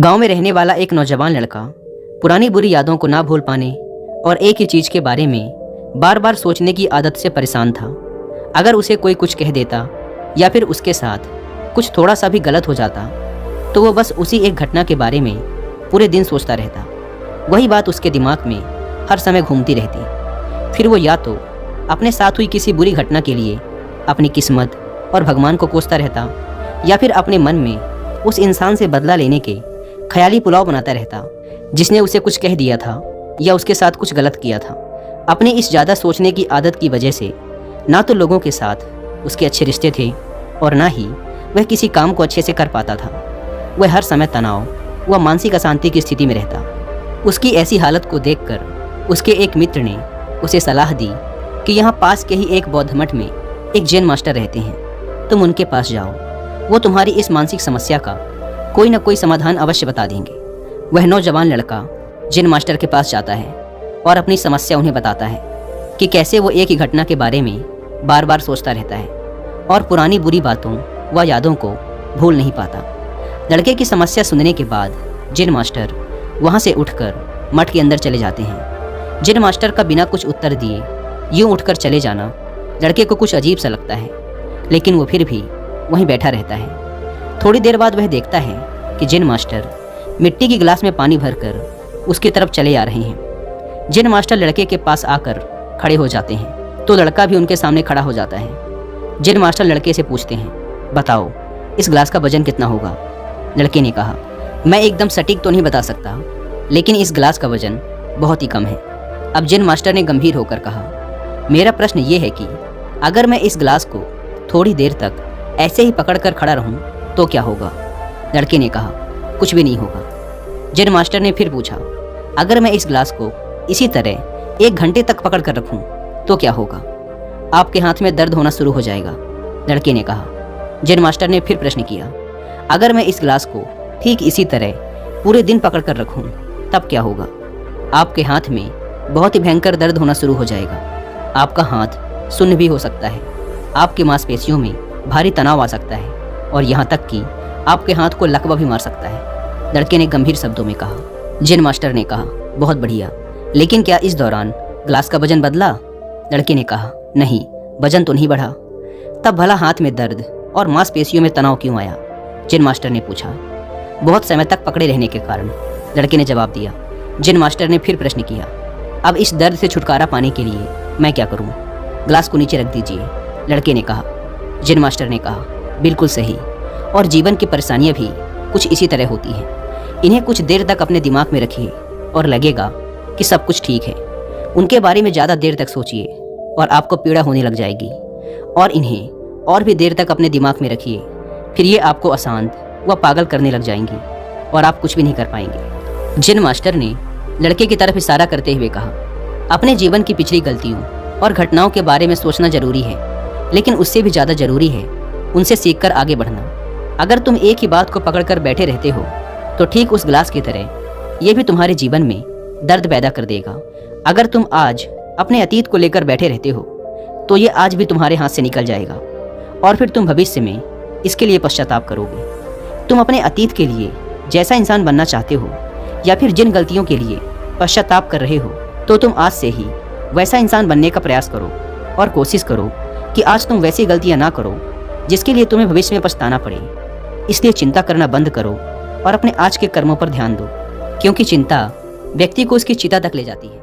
गांव में रहने वाला एक नौजवान लड़का पुरानी बुरी यादों को ना भूल पाने और एक ही चीज़ के बारे में बार बार सोचने की आदत से परेशान था। अगर उसे कोई कुछ कह देता या फिर उसके साथ कुछ थोड़ा सा भी गलत हो जाता तो वो बस उसी एक घटना के बारे में पूरे दिन सोचता रहता। वही बात उसके दिमाग में हर समय घूमती रहती। फिर वो या तो अपने साथ हुई किसी बुरी घटना के लिए अपनी किस्मत और भगवान को कोसता रहता या फिर अपने मन में उस इंसान से बदला लेने के ख्याली पुलाव बनाता रहता जिसने उसे कुछ कह दिया था या उसके साथ कुछ गलत किया था। अपनी इस ज़्यादा सोचने की आदत की वजह से ना तो लोगों के साथ उसके अच्छे रिश्ते थे और ना ही वह किसी काम को अच्छे से कर पाता था। वह हर समय तनाव व मानसिक अशांति की स्थिति में रहता। उसकी ऐसी हालत को देखकर उसके एक मित्र ने उसे सलाह दी कि यहाँ पास के ही एक बौद्ध मठ में एक जैन मास्टर रहते हैं, तुम उनके पास जाओ, वो तुम्हारी इस मानसिक समस्या का कोई ना कोई समाधान अवश्य बता देंगे। वह नौजवान लड़का जैन मास्टर के पास जाता है और अपनी समस्या उन्हें बताता है कि कैसे वो एक ही घटना के बारे में बार बार सोचता रहता है और पुरानी बुरी बातों व यादों को भूल नहीं पाता। लड़के की समस्या सुनने के बाद जैन मास्टर वहाँ से उठकर मठ के अंदर चले जाते हैं। जैन मास्टर का बिना कुछ उत्तर दिए यूँ उठकर चले जाना लड़के को कुछ अजीब सा लगता है, लेकिन वो फिर भी वहीं बैठा रहता है। थोड़ी देर बाद वह देखता है कि जैन मास्टर मिट्टी की गिलास में पानी भरकर उसकी तरफ चले आ रहे हैं। जैन मास्टर लड़के के पास आकर खड़े हो जाते हैं तो लड़का भी उनके सामने खड़ा हो जाता है। जैन मास्टर लड़के से पूछते हैं, बताओ इस गिलास का वजन कितना होगा? लड़के ने कहा, मैं एकदम सटीक तो नहीं बता सकता, लेकिन इस गिलास का वजन बहुत ही कम है। अब जैन मास्टर ने गंभीर होकर कहा, मेरा प्रश्न ये है कि अगर मैं इस गिलास को थोड़ी देर तक ऐसे ही पकड़कर खड़ा रहूं तो क्या होगा? लड़के ने कहा, कुछ भी नहीं होगा। जैन मास्टर ने फिर पूछा, अगर मैं इस गिलास को इसी तरह 1 घंटे तक पकड़ कर रखूं तो क्या होगा? आपके हाथ में दर्द होना शुरू हो जाएगा। लड़के ने कहा। जैन मास्टर ने फिर प्रश्न किया, अगर मैं इस गिलास को ठीक इसी तरह पूरे दिन पकड़ कर रखूं तब क्या होगा? आपके हाथ में बहुत ही भयंकर दर्द होना शुरू हो जाएगा। आपका हाथ सुन्न भी हो सकता है, आपकी मांसपेशियों में भारी तनाव आ सकता है और यहाँ तक कि आपके हाथ को लकवा भी मार सकता है। लड़के ने गंभीर शब्दों में कहा। जैन मास्टर ने कहा, बहुत बढ़िया, लेकिन क्या इस दौरान ग्लास का वजन बदला? लड़के ने कहा, नहीं, वजन तो नहीं बढ़ा। तब भला हाथ में दर्द और मांसपेशियों में तनाव क्यों आया? जैन मास्टर ने पूछा। बहुत समय तक पकड़े रहने के कारण, लड़के ने जवाब दिया। जैन मास्टर ने फिर प्रश्न किया, अब इस दर्द से छुटकारा पाने के लिए मैं क्या करूं? ग्लास को नीचे रख दीजिए। लड़के ने कहा। जैन मास्टर ने कहा, बिल्कुल सही, और जीवन की परेशानियां भी कुछ इसी तरह होती हैं। इन्हें कुछ देर तक अपने दिमाग में रखिए और लगेगा कि सब कुछ ठीक है। उनके बारे में ज़्यादा देर तक सोचिए और आपको पीड़ा होने लग जाएगी, और इन्हें और भी देर तक अपने दिमाग में रखिए, फिर ये आपको अशांत व पागल करने लग जाएंगी और आप कुछ भी नहीं कर पाएंगे। जैन मास्टर ने लड़के की तरफ इशारा करते हुए कहा, अपने जीवन की पिछली गलतियों और घटनाओं के बारे में सोचना जरूरी है, लेकिन उससे भी ज़्यादा जरूरी है उनसे सीखकर आगे बढ़ना। अगर तुम एक ही बात को पकड़कर बैठे रहते हो तो ठीक उस गिलास की तरह ये भी तुम्हारे जीवन में दर्द पैदा कर देगा। अगर तुम आज अपने अतीत को लेकर बैठे रहते हो तो ये आज भी तुम्हारे हाथ से निकल जाएगा और फिर तुम भविष्य में इसके लिए पश्चाताप करोगे। तुम अपने अतीत के लिए जैसा इंसान बनना चाहते हो या फिर जिन गलतियों के लिए पश्चाताप कर रहे हो तो तुम आज से ही वैसा इंसान बनने का प्रयास करो और कोशिश करो कि आज तुम वैसी गलतियां ना करो जिसके लिए तुम्हें भविष्य में पछताना पड़े। इसलिए चिंता करना बंद करो और अपने आज के कर्मों पर ध्यान दो, क्योंकि चिंता व्यक्ति को उसकी चिता तक ले जाती है।